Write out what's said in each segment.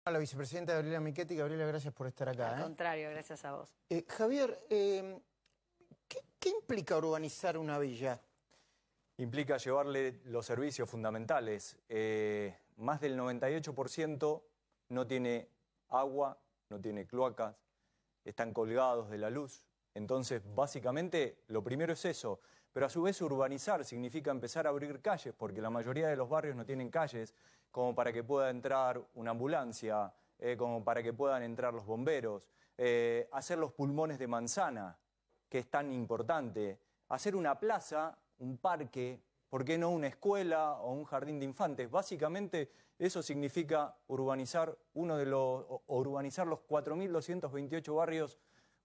A la vicepresidenta Gabriela Michetti. Gabriela, gracias por estar acá. Al contrario, gracias a vos. Javier, ¿qué implica urbanizar una villa? Implica llevarle los servicios fundamentales. Más del 98% no tiene agua, no tiene cloacas, están colgados de la luz. Entonces, básicamente, lo primero es eso. Pero a su vez urbanizar significa empezar a abrir calles, porque la mayoría de los barrios no tienen calles, como para que pueda entrar una ambulancia, como para que puedan entrar los bomberos, hacer los pulmones de manzana, que es tan importante, hacer una plaza, un parque, ¿por qué no una escuela o un jardín de infantes? Básicamente eso significa urbanizar urbanizar los 4.228 barrios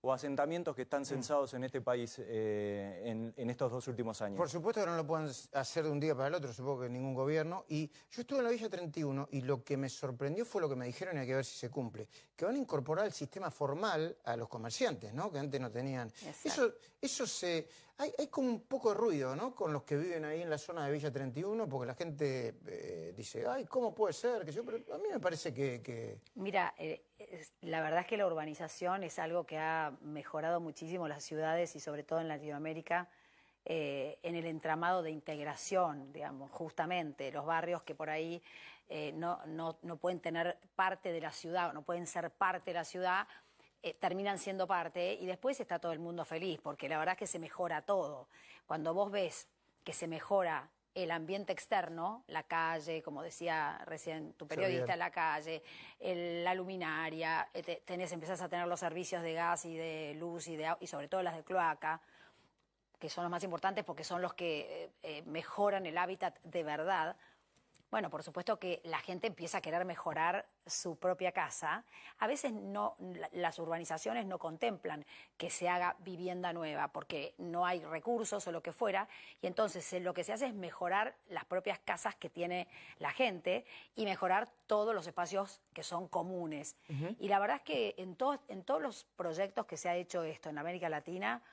o asentamientos que están censados en este país en estos 2 últimos años. Por supuesto que no lo pueden hacer de un día para el otro, supongo que ningún gobierno. Y yo estuve en la Villa 31 y lo que me sorprendió fue lo que me dijeron y hay que ver si se cumple. Que van a incorporar el sistema formal a los comerciantes, ¿no? Que antes no tenían. Eso hay como un poco de ruido, ¿no? Con los que viven ahí en la zona de Villa 31, porque la gente dice, ay, ¿cómo puede ser? Pero a mí me parece que... Mira, la verdad es que la urbanización es algo que ha mejorado muchísimo las ciudades y sobre todo en Latinoamérica en el entramado de integración, digamos, justamente los barrios que por ahí no pueden tener parte de la ciudad, o no pueden ser parte de la ciudad, terminan siendo parte y después está todo el mundo feliz, porque la verdad es que se mejora todo. Cuando vos ves que se mejora el ambiente externo, la calle, como decía recién tu periodista, la calle, la luminaria, empezás a tener los servicios de gas y de luz y sobre todo las de cloaca, que son los más importantes porque son los que mejoran el hábitat de verdad. Bueno, por supuesto que la gente empieza a querer mejorar su propia casa. A veces las urbanizaciones no contemplan que se haga vivienda nueva porque no hay recursos o lo que fuera. Y entonces lo que se hace es mejorar las propias casas que tiene la gente y mejorar todos los espacios que son comunes. Y la verdad es que en todos los proyectos que se ha hecho esto en América Latina,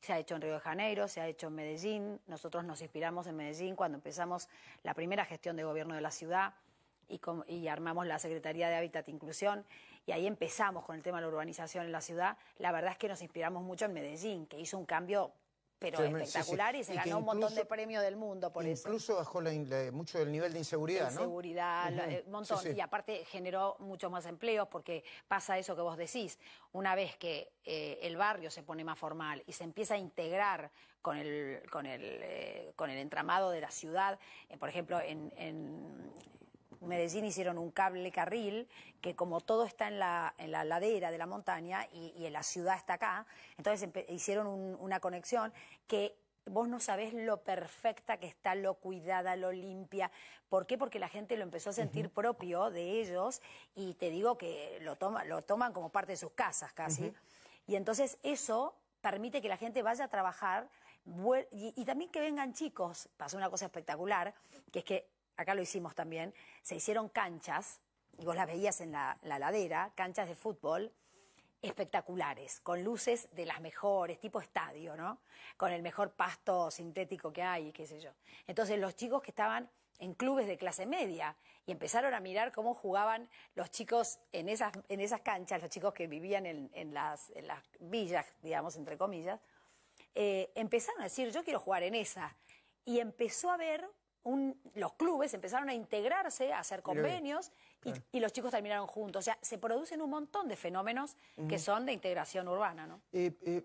se ha hecho en Río de Janeiro, se ha hecho en Medellín. Nosotros nos inspiramos en Medellín cuando empezamos la primera gestión de gobierno de la ciudad y armamos la Secretaría de Hábitat e Inclusión. Y ahí empezamos con el tema de la urbanización en la ciudad. La verdad es que nos inspiramos mucho en Medellín, que hizo un cambio pero espectacular y se ganó un montón de premios del mundo por eso. Incluso bajó mucho el nivel de inseguridad, ¿no? Inseguridad, un montón. Y aparte generó muchos más empleos porque pasa eso que vos decís. Una vez que el barrio se pone más formal y se empieza a integrar con el entramado de la ciudad, por ejemplo, en Medellín hicieron un cable carril que como todo está en la ladera de la montaña y en la ciudad está acá, entonces hicieron una conexión que vos no sabés lo perfecta que está, lo cuidada, lo limpia. ¿Por qué? Porque la gente lo empezó a sentir propio de ellos y te digo que lo toman como parte de sus casas casi. Y entonces eso permite que la gente vaya a trabajar y también que vengan chicos. Pasó una cosa espectacular, que es que acá lo hicimos también, se hicieron canchas, y vos las veías en la ladera, canchas de fútbol espectaculares, con luces de las mejores, tipo estadio, ¿no? Con el mejor pasto sintético que hay, qué sé yo. Entonces los chicos que estaban en clubes de clase media y empezaron a mirar cómo jugaban los chicos en esas canchas, los chicos que vivían en las villas, digamos, entre comillas, empezaron a decir, yo quiero jugar en esa. Y empezó a haber los clubes empezaron a integrarse, a hacer convenios y los chicos terminaron juntos. O sea, se producen un montón de fenómenos que son de integración urbana, ¿no?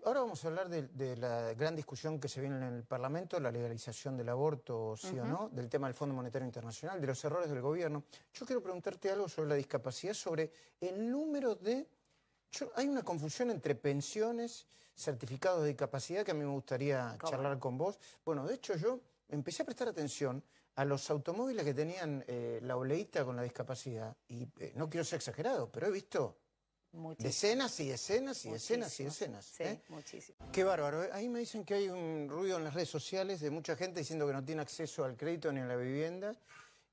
Ahora vamos a hablar de la gran discusión que se viene en el Parlamento, la legalización del aborto, sí o no, del tema del Fondo Monetario Internacional, de los errores del gobierno. Yo quiero preguntarte algo sobre la discapacidad, sobre el número de... hay una confusión entre pensiones, certificados de discapacidad, que a mí me gustaría charlar con vos. Bueno, de hecho yo empecé a prestar atención a los automóviles que tenían la oleíta con la discapacidad y no quiero ser exagerado, pero he visto decenas y decenas y decenas y decenas. Sí, muchísimo. Qué bárbaro. Ahí me dicen que hay un ruido en las redes sociales de mucha gente diciendo que no tiene acceso al crédito ni a la vivienda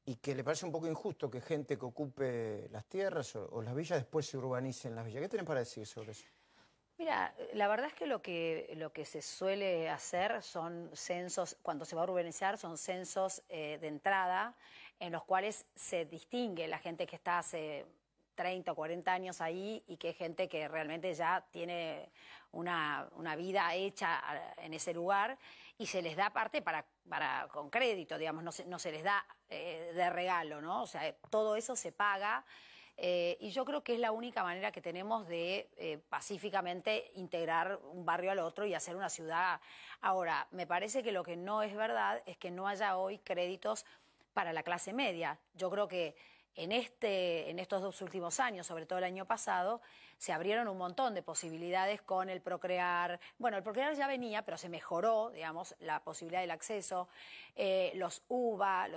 y que le parece un poco injusto que gente que ocupe las tierras o las villas después se urbanice en las villas. ¿Qué tenés para decir sobre eso? Mira, la verdad es que lo que se suele hacer son censos, cuando se va a urbanizar, son censos de entrada en los cuales se distingue la gente que está hace 30 o 40 años ahí y que es gente que realmente ya tiene una vida hecha en ese lugar y se les da parte con crédito, digamos, no se les da de regalo, ¿no? O sea, todo eso se paga. Y yo creo que es la única manera que tenemos de pacíficamente integrar un barrio al otro y hacer una ciudad. Ahora, me parece que lo que no es verdad es que no haya hoy créditos para la clase media. Yo creo que en estos 2 últimos años, sobre todo el año pasado, se abrieron un montón de posibilidades con el Procrear. Bueno, el Procrear ya venía, pero se mejoró, digamos, la posibilidad del acceso, los UBA,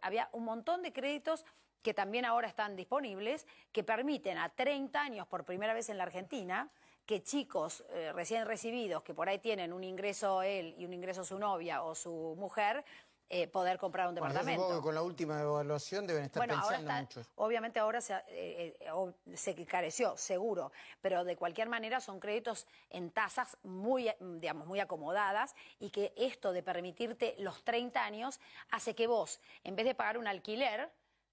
había un montón de créditos que también ahora están disponibles, que permiten a 30 años por primera vez en la Argentina que chicos recién recibidos, que por ahí tienen un ingreso él y un ingreso su novia o su mujer, poder comprar un departamento. Yo supongo que con la última evaluación deben estar pensando muchos. Obviamente ahora se encareció, seguro, pero de cualquier manera son créditos en tasas muy, digamos, muy acomodadas y que esto de permitirte los 30 años hace que vos, en vez de pagar un alquiler,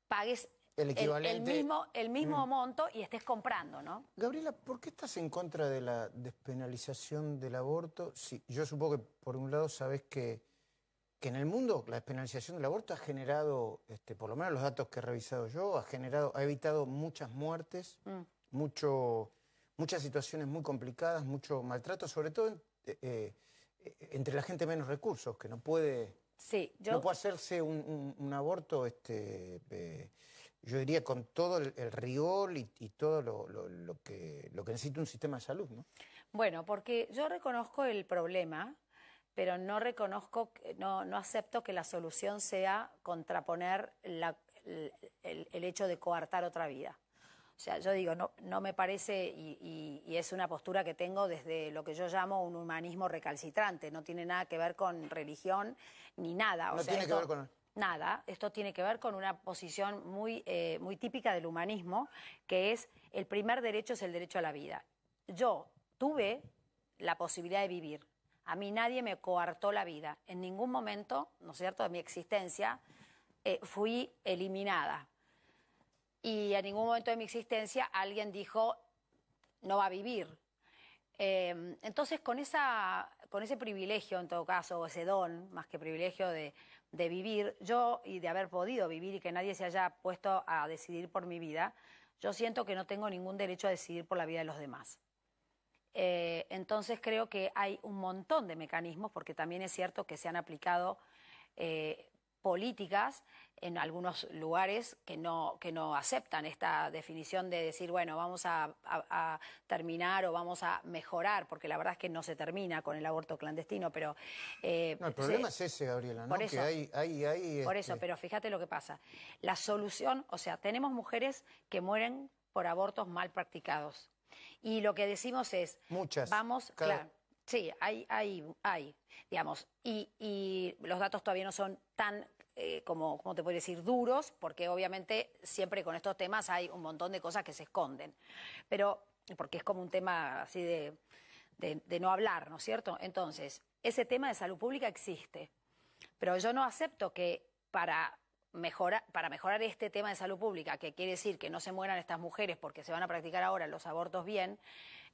pagues el equivalente, el mismo monto y estés comprando, ¿no? Gabriela, ¿por qué estás en contra de la despenalización del aborto? Sí, yo supongo que por un lado sabés que en el mundo la despenalización del aborto ha generado, por lo menos los datos que he revisado yo, ha evitado muchas muertes, muchas situaciones muy complicadas, mucho maltrato, sobre todo entre la gente de menos recursos, que no puede, no puede hacerse un aborto, yo diría con todo el rigor y todo lo que necesita un sistema de salud, ¿no? Bueno, porque yo reconozco el problema, pero no acepto que la solución sea contraponer el hecho de coartar otra vida. O sea, yo digo, no me parece, y es una postura que tengo desde lo que yo llamo un humanismo recalcitrante, no tiene nada que ver con religión ni nada. No tiene que ver con... Nada, esto tiene que ver con una posición muy típica del humanismo, que es el primer derecho es el derecho a la vida. Yo tuve la posibilidad de vivir. A mí nadie me coartó la vida. En ningún momento, ¿no es cierto?, de mi existencia fui eliminada. Y en ningún momento de mi existencia alguien dijo, no va a vivir. Entonces, con ese privilegio, en todo caso, o ese don, más que privilegio de vivir, yo, y de haber podido vivir y que nadie se haya puesto a decidir por mi vida, yo siento que no tengo ningún derecho a decidir por la vida de los demás. Entonces creo que hay un montón de mecanismos, porque también es cierto que se han aplicado políticas en algunos lugares que no aceptan esta definición de decir, bueno, vamos a terminar o vamos a mejorar, porque la verdad es que no se termina con el aborto clandestino, pero... no, el problema es ese, Gabriela, ¿no? Por eso, que por eso, pero fíjate lo que pasa. La solución, o sea, tenemos mujeres que mueren por abortos mal practicados. Y lo que decimos es, vamos, claro, sí, hay, digamos, y los datos todavía no son tan, como te puedo decir, duros, porque obviamente siempre con estos temas hay un montón de cosas que se esconden, pero porque es como un tema así de no hablar, ¿no es cierto? Entonces, ese tema de salud pública existe, pero yo no acepto que para mejorar este tema de salud pública, que quiere decir que no se mueran estas mujeres porque se van a practicar ahora los abortos bien,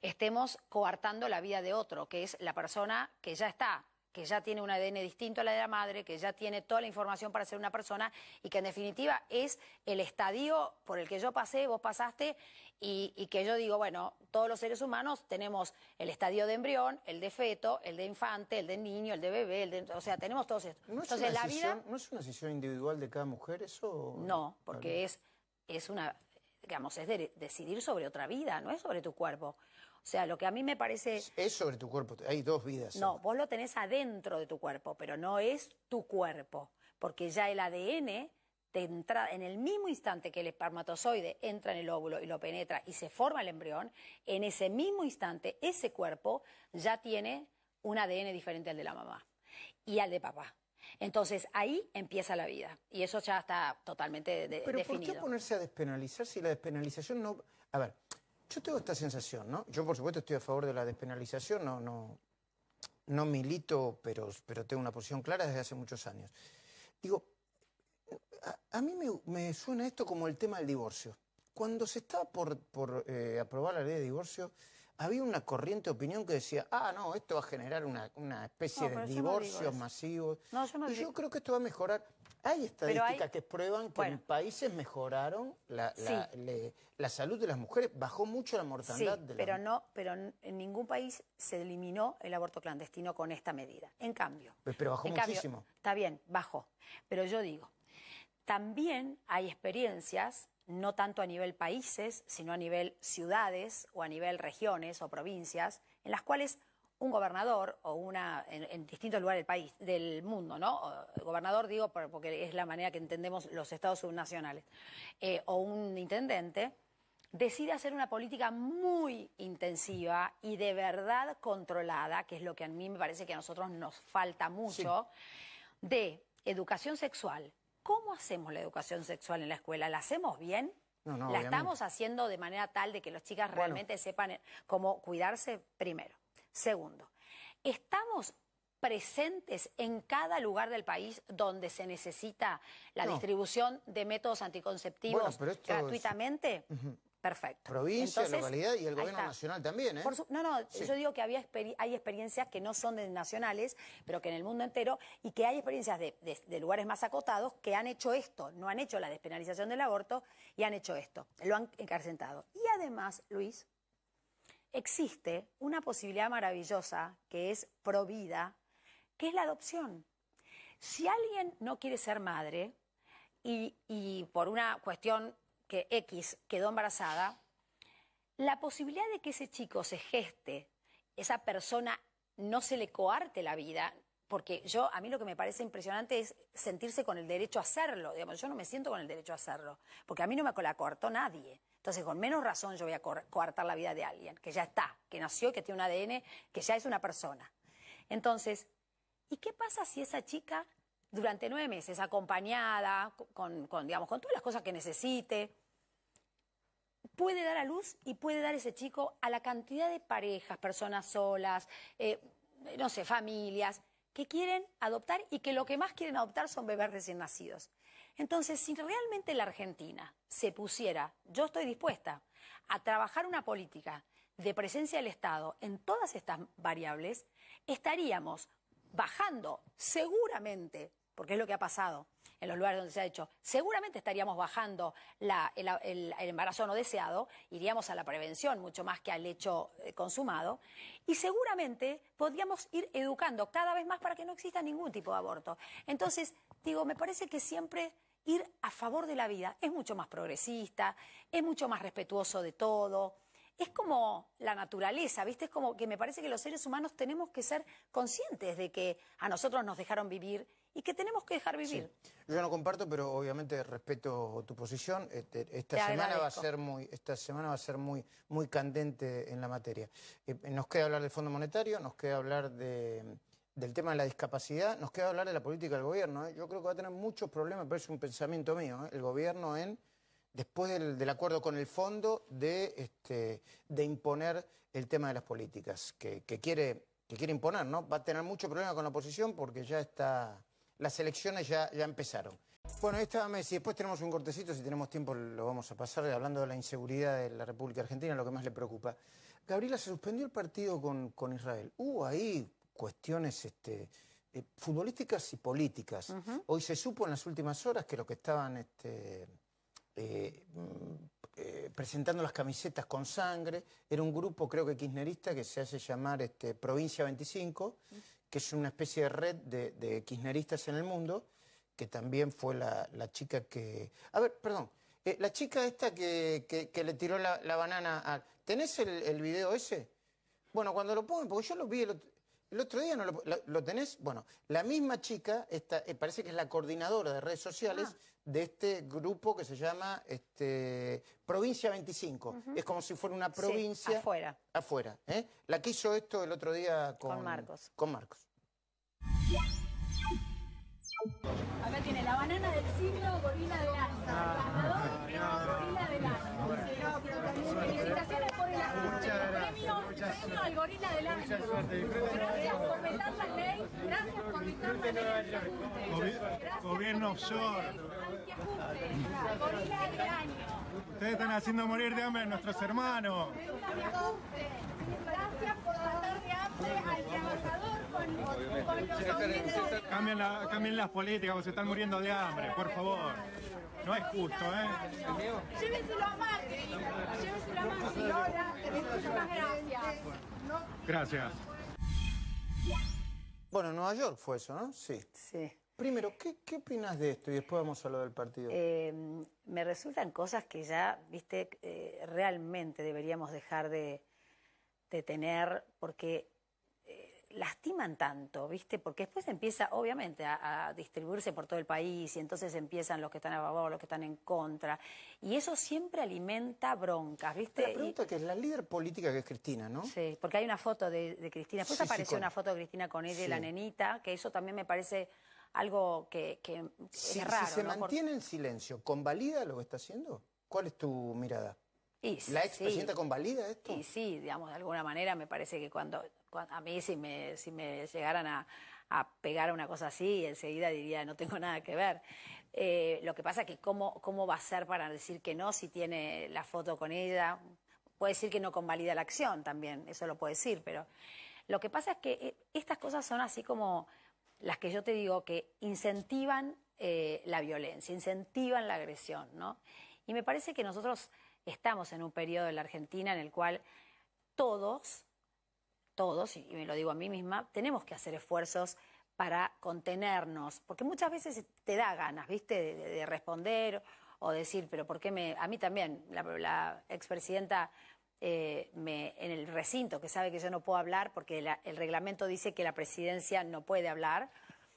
estemos coartando la vida de otro, que es la persona que ya está, que ya tiene un ADN distinto a la de la madre, que ya tiene toda la información para ser una persona y que en definitiva es el estadio por el que yo pasé, vos pasaste y que yo digo, bueno, todos los seres humanos tenemos el estadio de embrión, el de feto, el de infante, el de niño, el de bebé, o sea, tenemos todos estos. ¿No es una decisión, ¿no es una decisión individual de cada mujer eso? No, porque es una, digamos, es decidir sobre otra vida, no es sobre tu cuerpo. O sea, lo que a mí me parece... Es sobre tu cuerpo, hay dos vidas. No, vos lo tenés adentro de tu cuerpo, pero no es tu cuerpo, porque ya el ADN te entra, en el mismo instante que el espermatozoide entra en el óvulo y lo penetra y se forma el embrión, en ese mismo instante ese cuerpo ya tiene un ADN diferente al de la mamá y al de papá. Entonces ahí empieza la vida y eso ya está totalmente definido. ¿Pero por qué ponerse a despenalizar si la despenalización no...? A ver, yo tengo esta sensación, ¿no? Yo por supuesto estoy a favor de la despenalización, no milito, pero tengo una posición clara desde hace muchos años. Digo, a mí me suena esto como el tema del divorcio. cuando se estaba por aprobar la ley de divorcio, había una corriente de opinión que decía, no, esto va a generar una especie de divorcios masivos. No, yo no y yo creo que esto va a mejorar. Hay estadísticas que prueban que en países mejoraron la salud de las mujeres, bajó mucho la mortandad de las mujeres. Pero en ningún país se eliminó el aborto clandestino con esta medida. En cambio... Pero bajó muchísimo. Está bien, bajó. Pero yo digo, también hay experiencias, no tanto a nivel países, sino a nivel ciudades o a nivel regiones o provincias, en las cuales un gobernador o en distintos lugares del país, del mundo, ¿no? Gobernador digo porque es la manera que entendemos los estados subnacionales, o un intendente, decide hacer una política muy intensiva y de verdad controlada, que es lo que a mí me parece que a nosotros nos falta mucho, de educación sexual. ¿Cómo hacemos la educación sexual en la escuela? ¿La hacemos bien? No, ¿La obviamente estamos haciendo de manera tal de que las chicas realmente sepan cómo cuidarse? Primero. Segundo, ¿estamos presentes en cada lugar del país donde se necesita la distribución de métodos anticonceptivos gratuitamente? Perfecto. Provincia, entonces, localidad y el gobierno nacional también, ¿eh? Yo digo que hay experiencias que no son nacionales, pero que en el mundo entero, y que hay experiencias de lugares más acotados que han hecho esto, no han hecho la despenalización del aborto y han hecho esto, lo han encarcelado. Y además, Luis, existe una posibilidad maravillosa que es provida, que es la adopción. Si alguien no quiere ser madre y por una cuestión que X quedó embarazada, la posibilidad de que ese chico se geste, esa persona no se le coarte la vida, porque a mí lo que me parece impresionante es sentirse con el derecho a hacerlo. Digamos, yo no me siento con el derecho a hacerlo, porque a mí no me la coartó nadie. Entonces, con menos razón yo voy a coartar la vida de alguien, que ya está, que nació y que tiene un ADN, que ya es una persona. Entonces, ¿y qué pasa si esa chica, durante 9 meses, acompañada, con todas las cosas que necesite, puede dar a luz y puede dar ese chico a la cantidad de parejas, personas solas, no sé, familias, que quieren adoptar y que lo que más quieren adoptar son bebés recién nacidos? Entonces, si realmente la Argentina se pusiera, yo estoy dispuesta a trabajar una política de presencia del Estado en todas estas variables, estaríamos bajando seguramente, porque es lo que ha pasado en los lugares donde se ha hecho, seguramente estaríamos bajando el embarazo no deseado, iríamos a la prevención mucho más que al hecho consumado, y seguramente podríamos ir educando cada vez más para que no exista ningún tipo de aborto. Entonces, digo, me parece que siempre ir a favor de la vida es mucho más progresista, es mucho más respetuoso de todo. Es como la naturaleza, ¿viste? Es como que me parece que los seres humanos tenemos que ser conscientes de que a nosotros nos dejaron vivir y que tenemos que dejar vivir. Sí. Yo no comparto, pero obviamente respeto tu posición. Esta semana va a ser muy candente en la materia. Nos queda hablar del Fondo Monetario, nos queda hablar del tema de la discapacidad, nos queda hablar de la política del gobierno. Yo creo que va a tener muchos problemas, pero es un pensamiento mío, el gobierno después del acuerdo con el fondo, de imponer el tema de las políticas, que quiere imponer, ¿no? Va a tener mucho problema con la oposición porque las elecciones ya empezaron. Bueno, ahí estaba Messi. Después tenemos un cortecito, si tenemos tiempo lo vamos a pasar, hablando de la inseguridad de la República Argentina, lo que más le preocupa. Gabriela, se suspendió el partido con Israel. Hubo ahí cuestiones futbolísticas y políticas. Hoy se supo en las últimas horas que los que estaban presentando las camisetas con sangre era un grupo, creo que kirchnerista, que se hace llamar Provincia 25, que es una especie de red de kirchneristas en el mundo, que también fue la chica que... A ver, perdón, la chica esta que le tiró la banana a... ¿Tenés el video ese? Bueno, cuando lo pongan, porque yo lo vi el otro día, ¿no lo tenés? Bueno, la misma chica, parece que es la coordinadora de redes sociales de este grupo que se llama Provincia 25. Es como si fuera una provincia... Sí, afuera. La que hizo esto el otro día con Marcos. Acá tiene la banana del siglo, gorila del año. Ganador, gorila del año. Felicitaciones por el premio al gorila del año. Gracias por vetar la ley. Gracias por vetar la ley. Gobierno offshore. El gorila del año. Ustedes están haciendo morir de hambre a nuestros hermanos. Gracias por matar de hambre al trabajador con los aumentos. Cambien las políticas, porque se están muriendo de hambre, por favor. No es justo, ¿eh? Lléveselo a Macri. Lléveselo a Macri. Ahora, muchas gracias. Gracias. Bueno, en Nueva York fue eso, ¿no? Sí. Sí. Primero, ¿qué opinas de esto? Y después vamos a lo del partido. Me resultan cosas que ya, viste, realmente deberíamos dejar de tener, porque lastiman tanto, viste, porque después empieza, obviamente, a distribuirse por todo el país y entonces empiezan los que están a favor, los que están en contra, y eso siempre alimenta broncas, viste. La pregunta que es la líder política que es Cristina, ¿no? Sí, porque hay una foto de Cristina, después apareció una foto de Cristina con ella y la nenita, que eso también me parece algo que es raro. Si se ¿no? mantiene en silencio, ¿convalida lo que está haciendo? ¿Cuál es tu mirada? ¿La expresidenta convalida esto? Y sí, digamos, de alguna manera me parece que cuando a mí si me llegaran a pegar una cosa así, enseguida diría no tengo nada que ver. Lo que pasa es que cómo va a ser para decir que no si tiene la foto con ella. Puede decir que no convalida la acción también, eso lo puede decir, pero lo que pasa es que estas cosas son así como las que yo te digo que incentivan la violencia, incentivan la agresión, ¿no? Y me parece que nosotros estamos en un periodo en la Argentina en el cual todos, y me lo digo a mí misma, tenemos que hacer esfuerzos para contenernos, porque muchas veces te da ganas, ¿viste?, de responder o decir, pero ¿por qué a mí también, la expresidenta en el recinto, que sabe que yo no puedo hablar, porque el reglamento dice que la presidencia no puede hablar,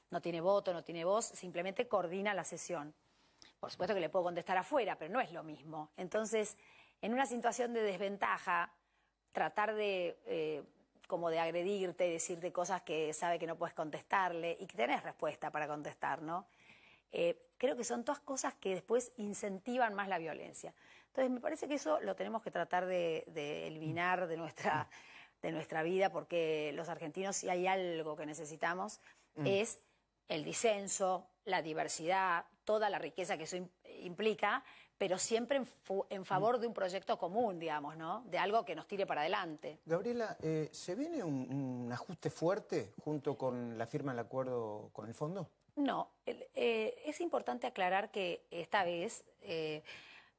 no tiene voto, no tiene voz, simplemente coordina la sesión. Por supuesto que le puedo contestar afuera, pero no es lo mismo. Entonces, en una situación de desventaja, tratar de como de agredirte, decirte cosas que sabe que no puedes contestarle y que tenés respuesta para contestar, ¿no? Creo que son todas cosas que después incentivan más la violencia. Entonces, me parece que eso lo tenemos que tratar de eliminar de nuestra vida, porque los argentinos, si hay algo que necesitamos, es el disenso, la diversidad, toda la riqueza que eso implica, pero siempre en favor de un proyecto común, digamos, ¿no? De algo que nos tire para adelante. Gabriela, ¿se viene un ajuste fuerte junto con la firma del acuerdo con el fondo? No, es importante aclarar que esta vez,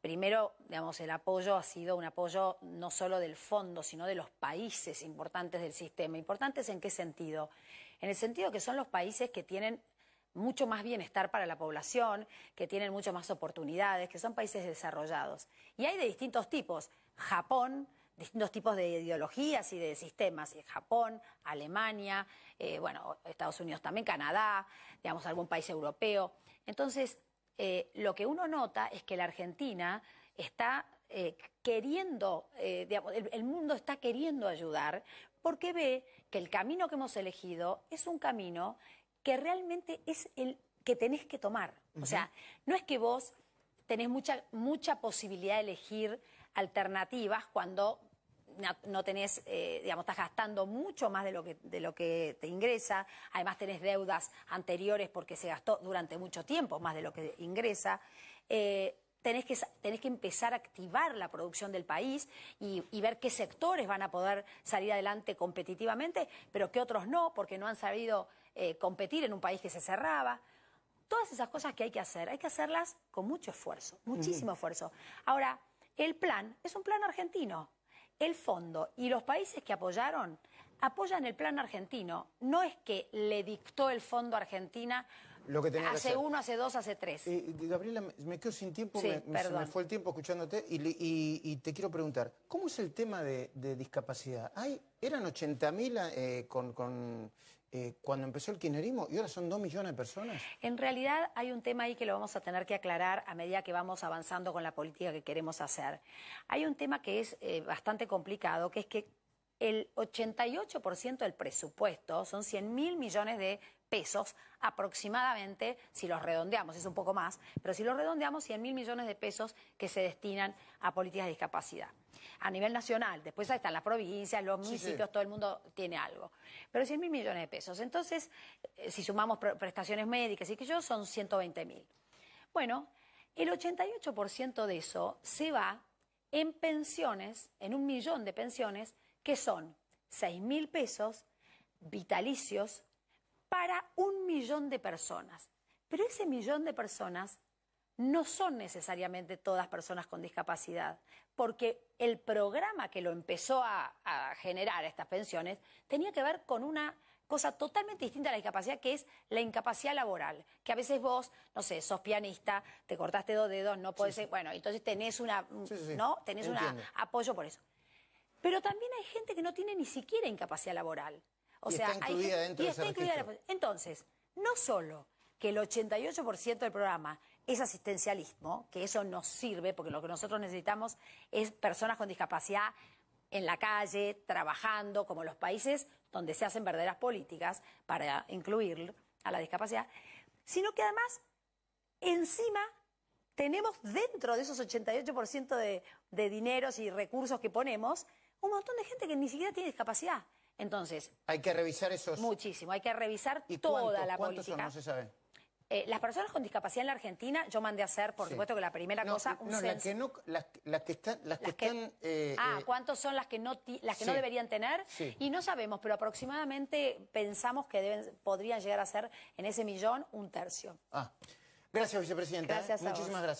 primero, digamos, el apoyo ha sido un apoyo no solo del fondo, sino de los países importantes del sistema. ¿Importantes en qué sentido? En el sentido que son los países que tienen mucho más bienestar para la población, que tienen mucho más oportunidades, que son países desarrollados. Y hay de distintos tipos. Japón, distintos tipos de ideologías y de sistemas. Japón, Alemania, bueno, Estados Unidos también, Canadá, digamos, algún país europeo. Entonces, lo que uno nota es que la Argentina está queriendo, digamos, el mundo está queriendo ayudar porque ve que el camino que hemos elegido es un camino que realmente es el que tenés que tomar. O sea, no es que vos tenés mucha posibilidad de elegir alternativas cuando no tenés, digamos, estás gastando mucho más de lo que te ingresa, además tenés deudas anteriores porque se gastó durante mucho tiempo más de lo que ingresa, tenés que empezar a activar la producción del país y ver qué sectores van a poder salir adelante competitivamente, pero qué otros no, porque no han sabido competir en un país que se cerraba. Todas esas cosas que hay que hacerlas con mucho esfuerzo, muchísimo esfuerzo. Ahora, el plan es un plan argentino. El fondo y los países que apoyan el plan argentino. No es que le dictó el fondo a Argentina lo que tenía hace que hacer. 1, hace 2, hace 3. Gabriela, me quedo sin tiempo, Sí, se me fue el tiempo escuchándote y te quiero preguntar, ¿cómo es el tema de discapacidad? ¿Eran 80.000 cuando empezó el kirchnerismo y ahora son 2 millones de personas? En realidad hay un tema ahí que lo vamos a tener que aclarar a medida que vamos avanzando con la política que queremos hacer. Hay un tema que es bastante complicado, que es que el 88% del presupuesto son 100.000 millones de pesos aproximadamente, si los redondeamos, es un poco más, pero si los redondeamos, 100.000 millones de pesos que se destinan a políticas de discapacidad. A nivel nacional, después ahí están las provincias, los municipios, todo el mundo tiene algo. Pero 100.000 millones de pesos. Entonces, si sumamos prestaciones médicas y que son 120.000. Bueno, El 88% de eso se va en pensiones, en 1 millón de pensiones, que son 6.000 pesos vitalicios para 1 millón de personas. Pero ese millón de personas no son necesariamente todas personas con discapacidad, porque el programa que lo empezó a generar estas pensiones tenía que ver con una cosa totalmente distinta a la discapacidad, que es la incapacidad laboral, que a veces vos, no sé, sos pianista, te cortaste 2 dedos, no podés ser, bueno, entonces tenés una, ¿no? Tenés un apoyo por eso. Pero también hay gente que no tiene ni siquiera incapacidad laboral. O sea, está incluida dentro de ese registro. Entonces, no solo que el 88% del programa es asistencialismo, que eso nos sirve, porque lo que nosotros necesitamos es personas con discapacidad en la calle, trabajando, como los países donde se hacen verdaderas políticas para incluir a la discapacidad, sino que además, encima, tenemos dentro de esos 88% de dineros y recursos que ponemos, un montón de gente que ni siquiera tiene discapacidad. Entonces, hay que revisar esos... Muchísimo, hay que revisar ¿Y toda la ¿cuántos política. son? No se sabe. Las personas con discapacidad en la Argentina, yo mandé a hacer, por supuesto que la primera cosa, un censo. Las que están... ¿Cuántos son las que no deberían tener? Sí. Y no sabemos, pero aproximadamente pensamos que podrían llegar a ser en ese millón 1/3. Gracias, vicepresidenta. Gracias a vos. Muchísimas gracias.